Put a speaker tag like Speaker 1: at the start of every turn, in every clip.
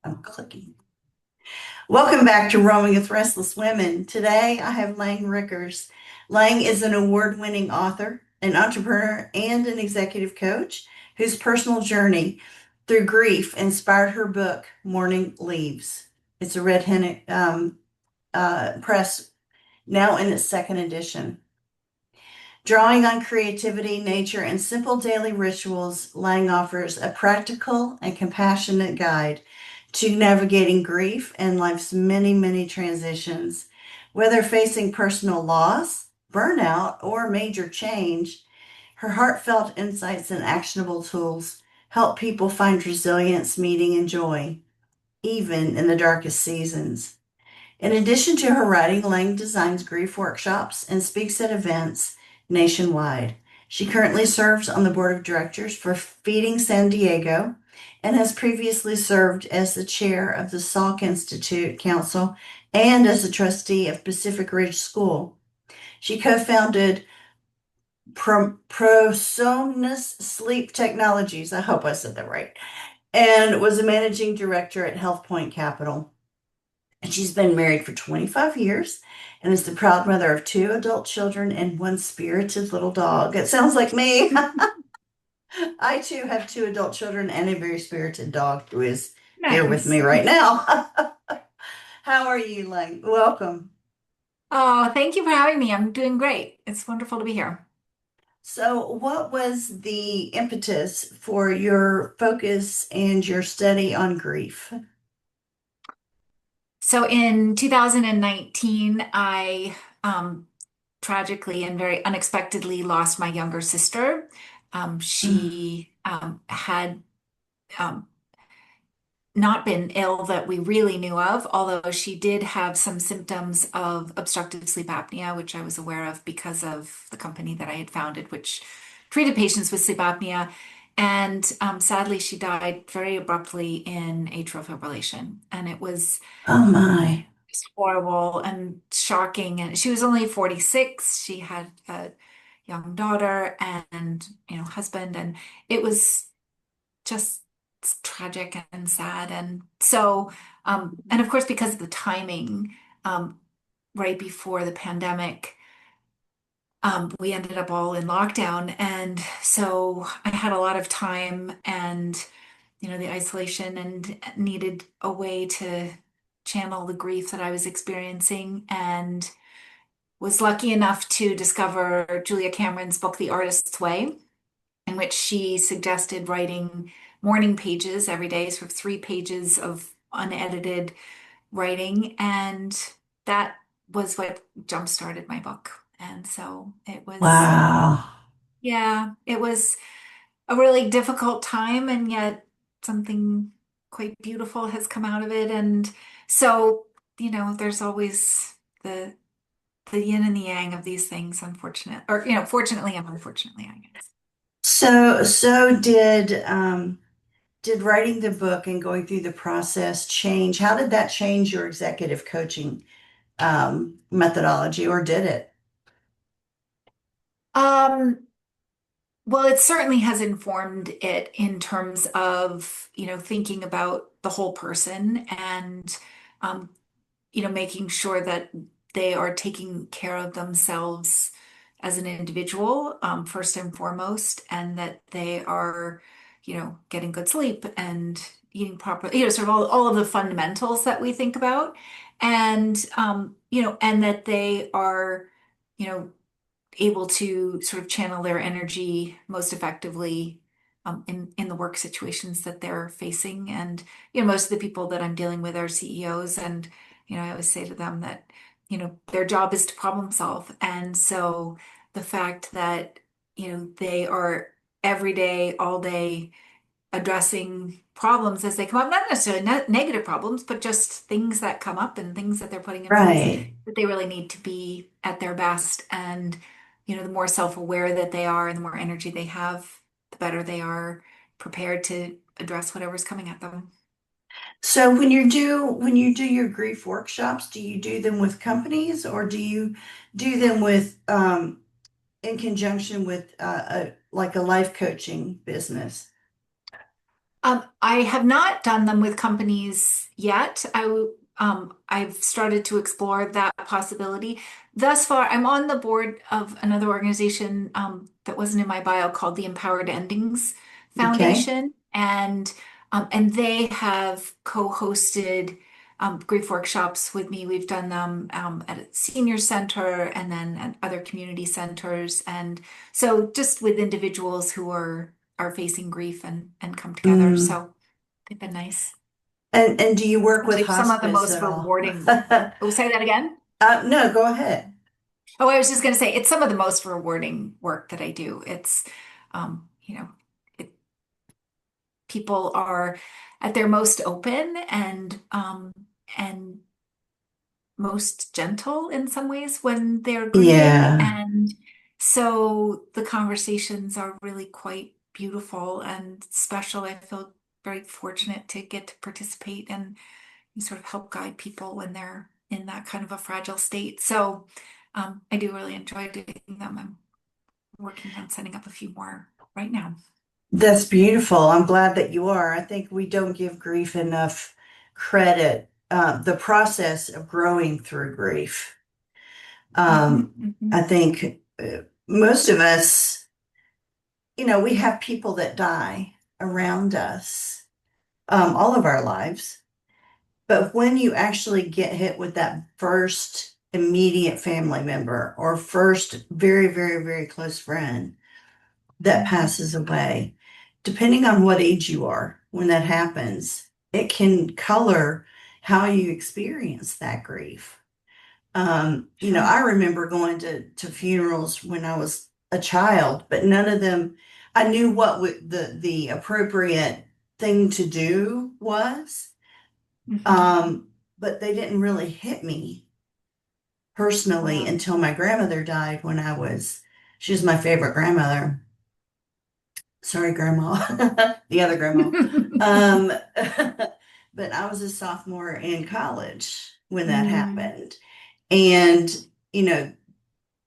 Speaker 1: I'm clicking. Welcome back to Rowing with Restless Women. Today I have Laing Rikkers. Laing is an award-winning author, an entrepreneur, and an executive coach whose personal journey through grief inspired her book, Mourning Leaves. It's a Red Hen Press, now in its second edition. Drawing on creativity, nature, and simple daily rituals, Lang offers a practical and compassionate guide to navigating grief and life's many, many transitions. Whether facing personal loss, burnout, or major change, her heartfelt insights and actionable tools help people find resilience, meaning, and joy, even in the darkest seasons. In addition to her writing, Lang designs grief workshops and speaks at events nationwide. She currently serves on the board of directors for Feeding San Diego and has previously served as the chair of the Salk Institute Council and as a trustee of Pacific Ridge School. She co-founded Prosomnus Sleep Technologies, I hope I said that right, and was a managing director at Health Point Capital. And she's been married for 25 years and is the proud mother of two adult children and one spirited little dog. It sounds like me. I too have two adult children and a very spirited dog who is here with
Speaker 2: Nice.
Speaker 1: me right now. How are you, Lang? Welcome.
Speaker 2: Oh, thank you for having me. I'm doing great. It's wonderful to be here.
Speaker 1: So, what was the impetus for your focus and your study on grief?
Speaker 2: So in 2019, I tragically and very unexpectedly lost my younger sister. She had um, not been ill that we really knew of, although she did have some symptoms of obstructive sleep apnea, which I was aware of because of the company that I had founded, which treated patients with sleep apnea. And sadly, she died very abruptly in atrial fibrillation. And it was
Speaker 1: Oh my.
Speaker 2: just horrible and shocking. And she was only 46. She had a young daughter and, husband. And it was just tragic and sad. And so, and of course, because of the timing, right before the pandemic, we ended up all in lockdown. And so I had a lot of time and, the isolation and needed a way to channel the grief that I was experiencing and was lucky enough to discover Julia Cameron's book, The Artist's Way, in which she suggested writing morning pages every day, sort of 3 pages of unedited writing. And that was what jump-started my book. And so it was,
Speaker 1: Wow.
Speaker 2: yeah, it was a really difficult time, and yet something quite beautiful has come out of it. And so, there's always the yin and the yang of these things, unfortunate, or, fortunately and unfortunately, I guess.
Speaker 1: So did writing the book and going through the process change? How did that change your executive coaching methodology, or did it?
Speaker 2: Um, well, it certainly has informed it in terms of, thinking about the whole person and, um, making sure that they are taking care of themselves as an individual, first and foremost, and that they are, getting good sleep and eating properly, sort of all of the fundamentals that we think about. And, and that they are, you know, able to sort of channel their energy most effectively in the work situations that they're facing. And most of the people that I'm dealing with are CEOs, and I always say to them that their job is to problem solve. And so the fact that they are every day, all day addressing problems as they come up, not necessarily negative problems, but just things that come up and things that they're putting in place
Speaker 1: Right.
Speaker 2: that they really need to be at their best. And, the more self-aware that they are and the more energy they have, the better they are prepared to address whatever's coming at them.
Speaker 1: So when you do your grief workshops, do you do them with companies or do you do them with in conjunction with like a life coaching business?
Speaker 2: I have not done them with companies yet. I've started to explore that possibility. Thus far, I'm on the board of another organization that wasn't in my bio called the Empowered Endings
Speaker 1: Okay.
Speaker 2: Foundation, and they have co-hosted grief workshops with me. We've done them at a senior center and then at other community centers, and so just with individuals who are facing grief and come together.
Speaker 1: Mm.
Speaker 2: So they've been nice.
Speaker 1: And do you work with
Speaker 2: Actually, some of the
Speaker 1: hospice
Speaker 2: most
Speaker 1: at all?
Speaker 2: rewarding. Oh, say that again.
Speaker 1: No, go ahead.
Speaker 2: Oh, I was just going to say it's some of the most rewarding work that I do. It's, you know, it, people are at their most open and most gentle in some ways when they're grieving.
Speaker 1: Yeah,
Speaker 2: And so the conversations are really quite beautiful and special. I feel very fortunate to get to participate and sort of help guide people when they're in that kind of a fragile state. So I do really enjoy doing them. I'm working on setting up a few more right now.
Speaker 1: that's beautiful. I'm glad that you are. I think we don't give grief enough credit. The process of growing through grief.
Speaker 2: Hmm,
Speaker 1: I
Speaker 2: hmm.
Speaker 1: think most of us, we have people that die around us all of our lives. But when you actually get hit with that first immediate family member or first very, very, very close friend that
Speaker 2: Hmm.
Speaker 1: passes away, depending on what age you are when that happens, it can color how you experience that grief. I
Speaker 2: Sure.
Speaker 1: remember going to funerals when I was a child, but none of them, I knew what the appropriate thing to do was,
Speaker 2: Hmm.
Speaker 1: um, but they didn't really hit me personally
Speaker 2: Yeah.
Speaker 1: until my grandmother died she was my favorite grandmother. Sorry, Grandma, the other grandma. Um, but I was a sophomore in college when that
Speaker 2: Mm,
Speaker 1: happened. And, you know,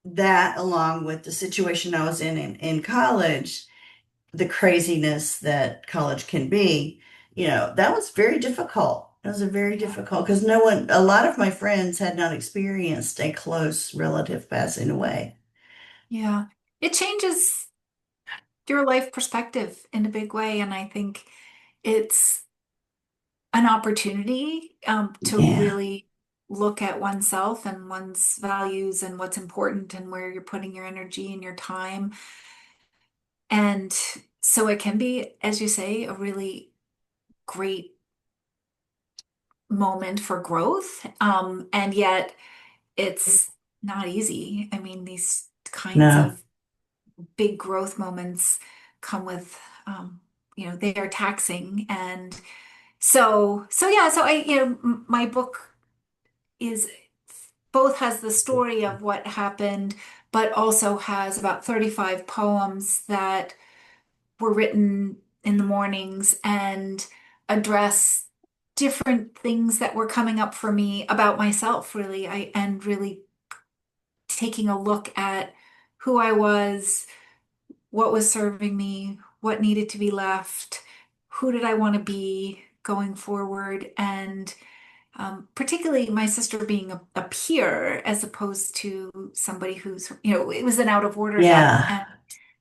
Speaker 1: that along with the situation I was in college, the craziness that college can be, that was very difficult. It was a very
Speaker 2: yeah.
Speaker 1: difficult because a lot of my friends had not experienced a close relative passing away.
Speaker 2: Yeah. It changes your life perspective in a big way. And I think it's an opportunity to
Speaker 1: Yeah,
Speaker 2: really look at oneself and one's values and what's important and where you're putting your energy and your time. And so it can be, as you say, a really great moment for growth. And yet it's not easy. I mean, these kinds
Speaker 1: no,
Speaker 2: of big growth moments come with, they are taxing. And so yeah, so my book is both has the story of what happened, but also has about 35 poems that were written in the mornings and address different things that were coming up for me about myself, really. And really taking a look at who I was, what was serving me, what needed to be left, who did I want to be going forward, and particularly my sister being a peer as opposed to somebody who's, it was an out of order death,
Speaker 1: yeah.
Speaker 2: and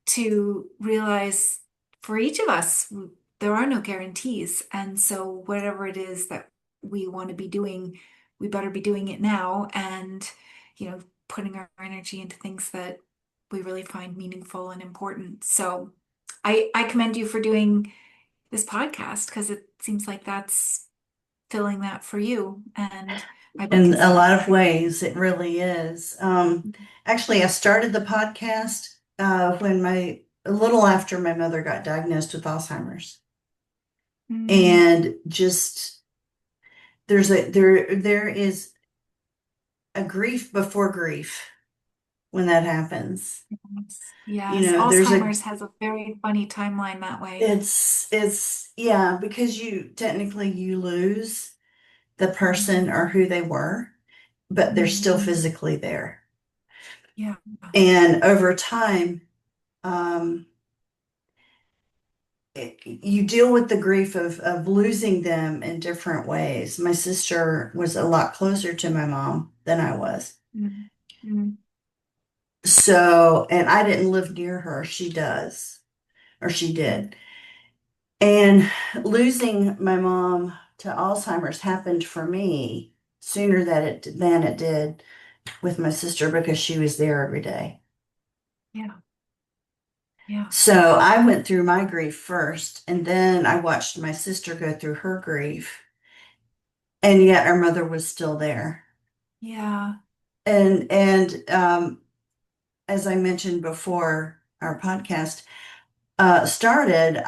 Speaker 2: to realize for each of us, there are no guarantees. And so whatever it is that we want to be doing, we better be doing it now and, putting our energy into things that we really find meaningful and important. So I commend you for doing this podcast because it seems like that's filling that for you. And my book
Speaker 1: In
Speaker 2: is
Speaker 1: a lot
Speaker 2: about
Speaker 1: of ways, it really is. Actually, I started the podcast a little after my mother got diagnosed with Alzheimer's,
Speaker 2: mm,
Speaker 1: and just there is a grief before grief when that happens.
Speaker 2: yes, yes.
Speaker 1: There's
Speaker 2: Alzheimer's has a very funny timeline that way.
Speaker 1: yeah, because you lose the person or
Speaker 2: Mhm,
Speaker 1: who they were, but they're still
Speaker 2: mhm.
Speaker 1: physically there.
Speaker 2: Yeah.
Speaker 1: And over time, um, you deal with the grief of losing them in different ways. My sister was a lot closer to my mom than I was.
Speaker 2: Mm, mm,
Speaker 1: So, and I didn't live near her. She does, or she
Speaker 2: mm.
Speaker 1: did. And losing my mom to Alzheimer's happened for me sooner than it did with my sister because she was there every day.
Speaker 2: Yeah, yeah.
Speaker 1: So I went through my grief first, and then I watched my sister go through her grief, and yet our mother was still there.
Speaker 2: Yeah.
Speaker 1: And as I mentioned before our podcast started,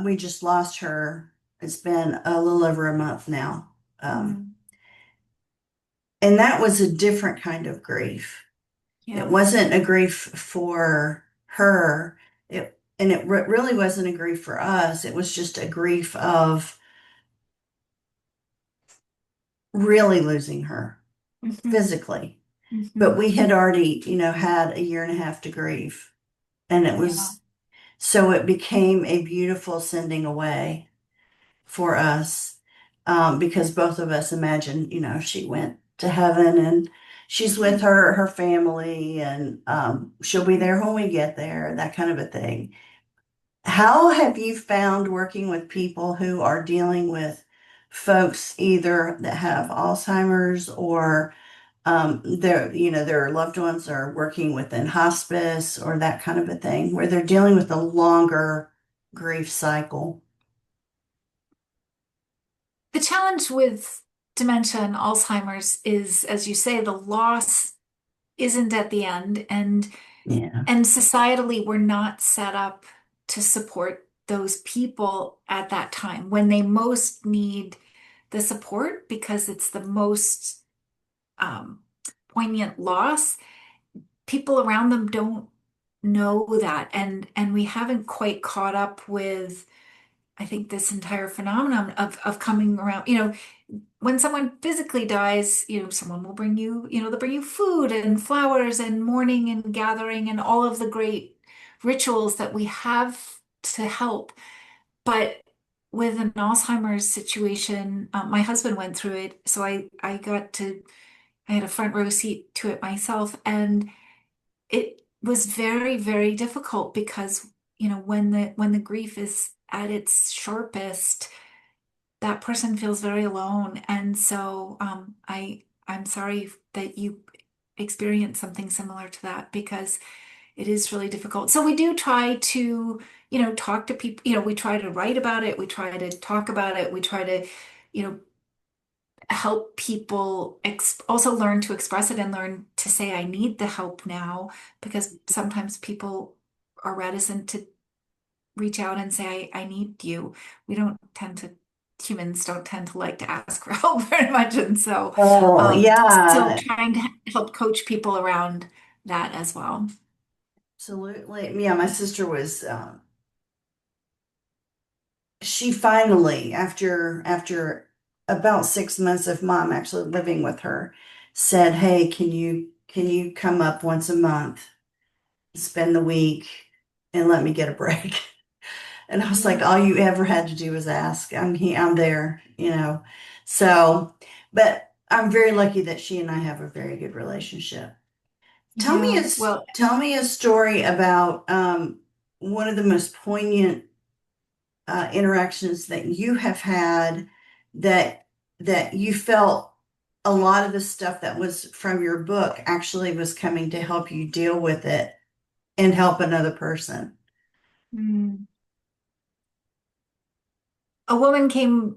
Speaker 1: we just lost her. It's been a little over a month now. Um,
Speaker 2: Mm,
Speaker 1: and that was a different kind of grief. It
Speaker 2: yeah.
Speaker 1: wasn't a grief for her. And it really wasn't a grief for us. It was just a grief of really losing her
Speaker 2: Hmm.
Speaker 1: physically. But
Speaker 2: Hmm.
Speaker 1: we had already, had a year and a half to grieve. And it
Speaker 2: Yeah.
Speaker 1: was, so it became a beautiful sending away for us, because both of us imagined, she went to heaven and she's with
Speaker 2: Hmm.
Speaker 1: her family, and she'll be there when we get there, that kind of a thing. How have you found working with people who are dealing with folks either that have Alzheimer's or their loved ones are working within hospice or that kind of a thing, where they're dealing with a longer grief cycle?
Speaker 2: The challenge with dementia and Alzheimer's is, as you say, the loss isn't at the end,
Speaker 1: Yeah.
Speaker 2: and societally, we're not set up to support those people at that time when they most need the support because it's the most um, poignant loss. People around them don't know that, and we haven't quite caught up with, I think, this entire phenomenon of coming around. When someone physically dies, someone will bring you, they'll bring you food and flowers and mourning and gathering and all of the great rituals that we have to help. But with an Alzheimer's situation, my husband went through it, so I had a front row seat to it myself, and it was very, very difficult because, when the grief is at its sharpest, that person feels very alone. And so I'm sorry that you experienced something similar to that because it is really difficult. So we do try to, talk to people, we try to write about it, we try to talk about it, we try to, you know, help people also learn to express it and learn to say, I need the help now, because sometimes people are reticent to reach out and say, I need you. We don't tend to, humans don't tend to like to ask for help very much. And so,
Speaker 1: Oh,
Speaker 2: so
Speaker 1: yeah,
Speaker 2: trying to help coach people around that as well.
Speaker 1: absolutely. Yeah, my sister was, she finally, after about 6 months of mom actually living with her, said, "Hey, can you come up once a month, spend the week, and let me get a break?" And I was like,
Speaker 2: Yeah.
Speaker 1: all you ever had to do was ask. I'm there, So, but I'm very lucky that she and I have a very good relationship.
Speaker 2: Yeah. Well,
Speaker 1: Tell me a story about one of the most poignant interactions that you have had, that you felt a lot of the stuff that was from your book actually was coming to help you deal with it and help another person.
Speaker 2: mm, a woman came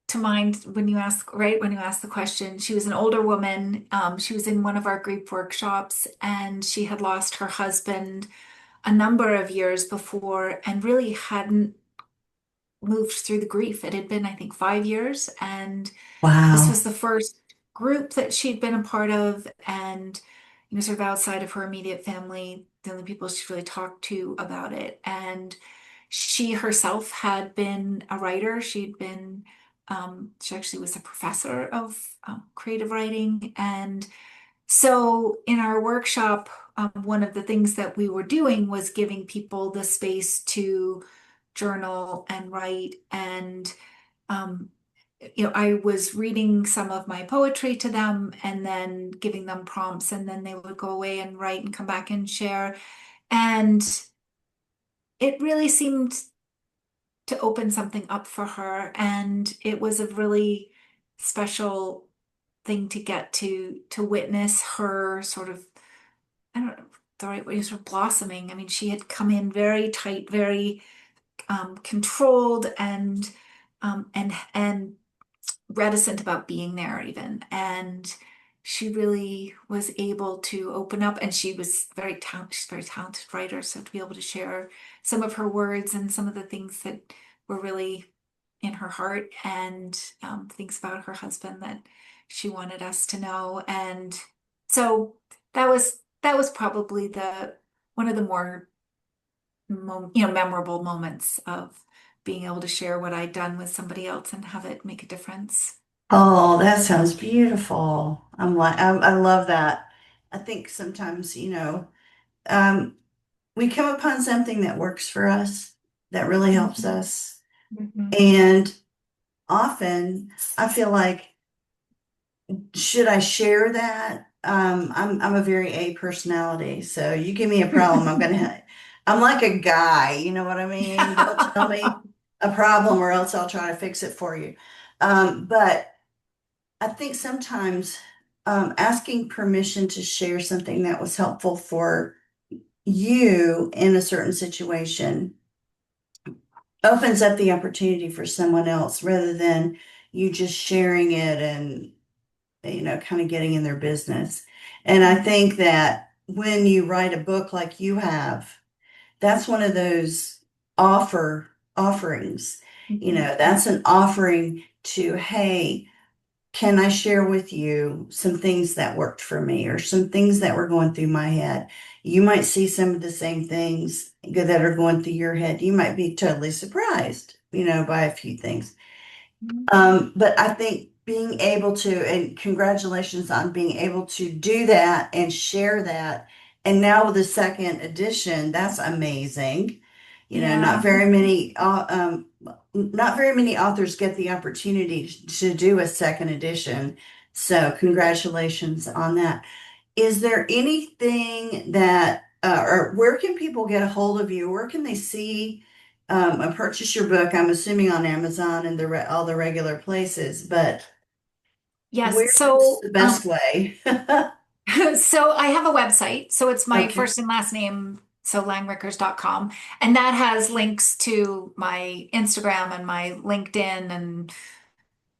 Speaker 2: to mind when you ask, right? When you ask the question, she was an older woman. She was in one of our grief workshops and she had lost her husband a number of years before and really hadn't moved through the grief. It had been, I think, 5 years. And this
Speaker 1: Wow.
Speaker 2: was the first group that she'd been a part of. And, sort of outside of her immediate family, the only people she really talked to about it. And she herself had been a writer. She actually was a professor of creative writing. And so in our workshop, one of the things that we were doing was giving people the space to journal and write. And, um, I was reading some of my poetry to them and then giving them prompts, and then they would go away and write and come back and share. And it really seemed to open something up for her. And it was a really special thing to get to witness her sort of, I don't know the right way, sort of blossoming. I mean, she had come in very tight, very controlled and reticent about being there even. And she really was able to open up, and she's a very talented writer. So to be able to share some of her words and some of the things that were really in her heart, and things about her husband that she wanted us to know. And so that was probably the one of the more memorable moments of being able to share what I'd done with somebody else and have it make a difference.
Speaker 1: Oh, that sounds beautiful. I love that. I think sometimes, um, we come upon something that works for us, that really helps
Speaker 2: Mhm.
Speaker 1: us.
Speaker 2: Mhm.
Speaker 1: And often I feel like, should I share that? I'm a very A personality, so you give me a problem, I'm like a guy, you know what I mean? Don't tell me a problem or else I'll try to fix it for you. But I think sometimes asking permission to share something that was helpful for you in a certain situation opens up the opportunity for someone else rather than you just sharing it and kind of getting in their business. And I think that when you write a book like you have, that's one of those offerings.
Speaker 2: Mhm.
Speaker 1: That's an offering to, hey, can I share with you some things that worked for me or some things that were going through my head? You might see some of the same things that are going through your head. You might be totally surprised, by a few things.
Speaker 2: Mhm.
Speaker 1: But I think being able to, and congratulations on being able to do that and share that. And now with the second edition, that's amazing. Not
Speaker 2: Yeah.
Speaker 1: very many, not very many authors get the opportunity to do a second edition. So congratulations on that. Is there anything that, or where can people get a hold of you? Where can they see and purchase your book? I'm assuming on Amazon and all the regular places, but
Speaker 2: Yes.
Speaker 1: where's
Speaker 2: So,
Speaker 1: the best way?
Speaker 2: so I have a website. So it's my
Speaker 1: Okay,
Speaker 2: first and last name, so langrickers.com. And that has links to my Instagram and my LinkedIn and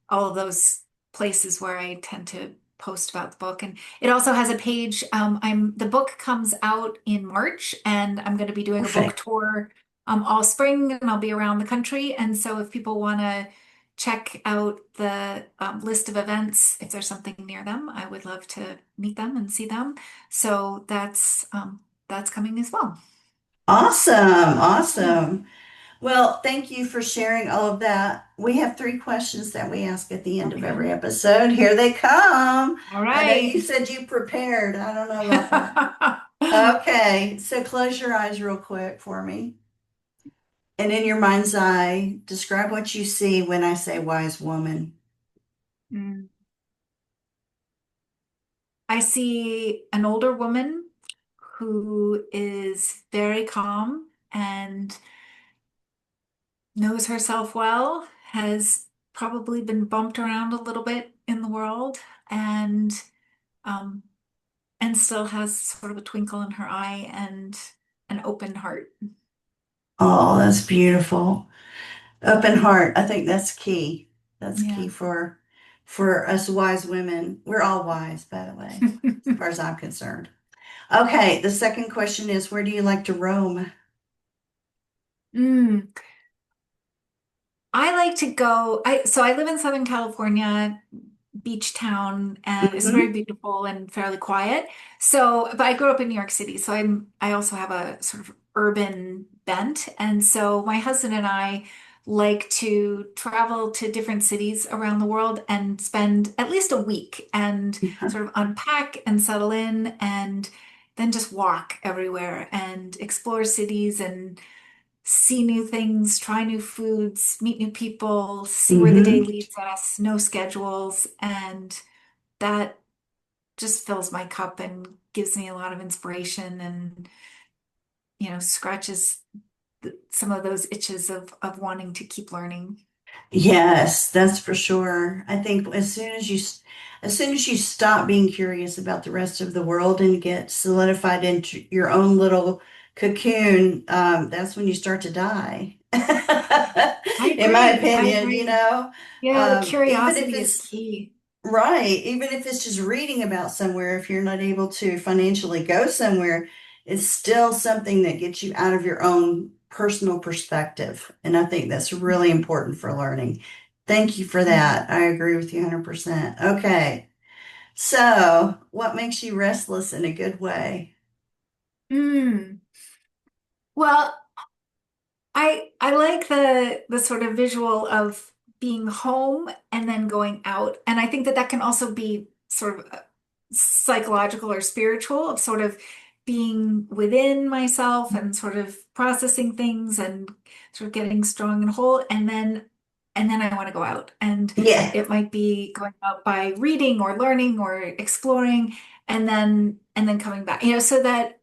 Speaker 2: all of those places where I tend to post about the book. And it also has a page. The book comes out in March, and I'm going to be doing a book
Speaker 1: perfect.
Speaker 2: tour all spring, and I'll be around the country. And so if people want to check out the list of events, if there's something near them, I would love to meet them and see them. So that's coming as well.
Speaker 1: Awesome,
Speaker 2: Yeah.
Speaker 1: awesome. Well, thank you for sharing all of that. We have three questions that we ask at the end of
Speaker 2: Okay.
Speaker 1: every episode. Here they come.
Speaker 2: All
Speaker 1: I know you
Speaker 2: right.
Speaker 1: said you prepared. I don't know about that. Okay, so close your eyes real quick for me. And in your mind's eye, describe what you see when I say wise woman.
Speaker 2: Mm. I see an older woman who is very calm and knows herself well, has probably been bumped around a little bit in the world, and um, and still has sort of a twinkle in her eye and an open heart.
Speaker 1: Oh, that's beautiful. Open heart. I think that's key. That's
Speaker 2: Yeah.
Speaker 1: key for us wise women. We're all wise, by the way, as far as I'm concerned. Okay, the second question is, where do you like to roam?
Speaker 2: Mm. I like to go. I live in Southern California, beach town, and it's very
Speaker 1: Hmm.
Speaker 2: beautiful and fairly quiet. So, but I grew up in New York City, so I also have a sort of urban bent. And so my husband and I like to travel to different cities around the world and spend at least a week and sort of unpack and settle in and then just walk everywhere and explore cities and see new things, try new foods, meet new people, see where the day
Speaker 1: Hmm.
Speaker 2: leads us, no schedules. And that just fills my cup and gives me a lot of inspiration and, scratches some of those itches of wanting to keep learning.
Speaker 1: Yes, that's for sure. I think as soon as you stop being curious about the rest of the world and get solidified into your own little cocoon, that's when you start to die.
Speaker 2: I
Speaker 1: In my
Speaker 2: agree. I
Speaker 1: opinion,
Speaker 2: agree. Yeah, the
Speaker 1: even if
Speaker 2: curiosity is
Speaker 1: it's
Speaker 2: key.
Speaker 1: right, even if it's just reading about somewhere, if you're not able to financially go somewhere, it's still something that gets you out of your own personal perspective. And I think that's really important for learning. Thank you for
Speaker 2: Mhm.
Speaker 1: that. I agree with you 100%. Okay. So, what makes you restless in a good way?
Speaker 2: Mm. Well, I like the sort of visual of being home and then going out. And I think that that can also be sort of psychological or spiritual of sort of being within myself and sort of processing things and sort of getting strong and whole. And then I want to go out. And
Speaker 1: Yeah.
Speaker 2: it might be going out by reading or learning or exploring and then coming back. So that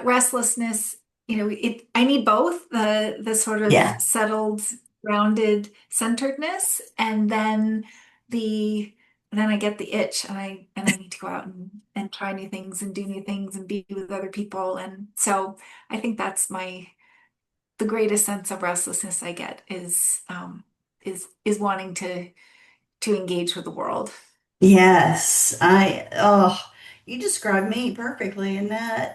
Speaker 2: restlessness, I need both the sort of
Speaker 1: Yeah.
Speaker 2: settled, grounded centeredness, and then I get the itch and I need to go out and try new things and do new things and be with other people. And so I think that's the greatest sense of restlessness I get is wanting to engage with the world.
Speaker 1: Yes. You described me perfectly in that.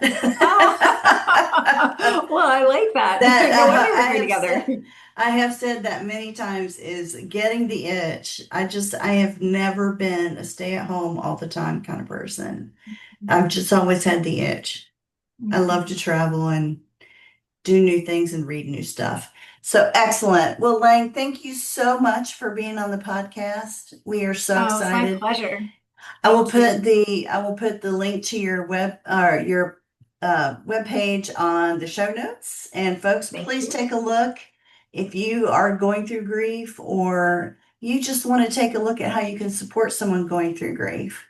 Speaker 2: Oh, well, I like that.
Speaker 1: That
Speaker 2: No wonder
Speaker 1: I
Speaker 2: we're great
Speaker 1: have
Speaker 2: together.
Speaker 1: said I have said that many times is getting the itch. I have never been a stay at home all the time kind of person. I've just always had the itch. I love to
Speaker 2: Mhm.
Speaker 1: travel and do new things and read new stuff. So excellent. Well, Lang, thank you so much for being on the podcast. We are so
Speaker 2: Oh, it's my
Speaker 1: excited.
Speaker 2: pleasure. Thank you.
Speaker 1: I will put the link to your web or your web page on the show notes. And folks,
Speaker 2: Thank
Speaker 1: please
Speaker 2: you.
Speaker 1: take a look if you are going through grief or you just want to take a look at how you can support someone going through grief.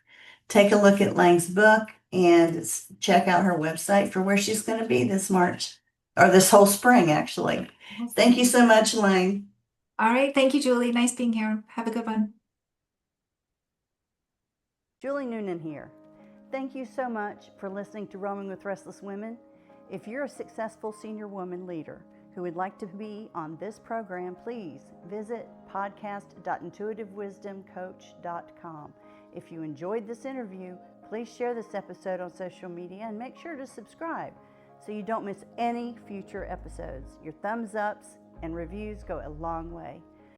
Speaker 1: Take a look at Lang's book and check out her website for where she's going to be this March or this whole spring, actually. Thank you
Speaker 2: Awesome.
Speaker 1: so much, Lang.
Speaker 2: All right. Thank you, Julie. Nice being here. Have a good one.
Speaker 1: Julie Noonan here. Thank you so much for listening to Roaming with Restless Women. If you're a successful senior woman leader who would like to be on this program, please visit podcast.intuitivewisdomcoach.com. If you enjoyed this interview, please share this episode on social media and make sure to subscribe so you don't miss any future episodes. Your thumbs ups and reviews go a long way.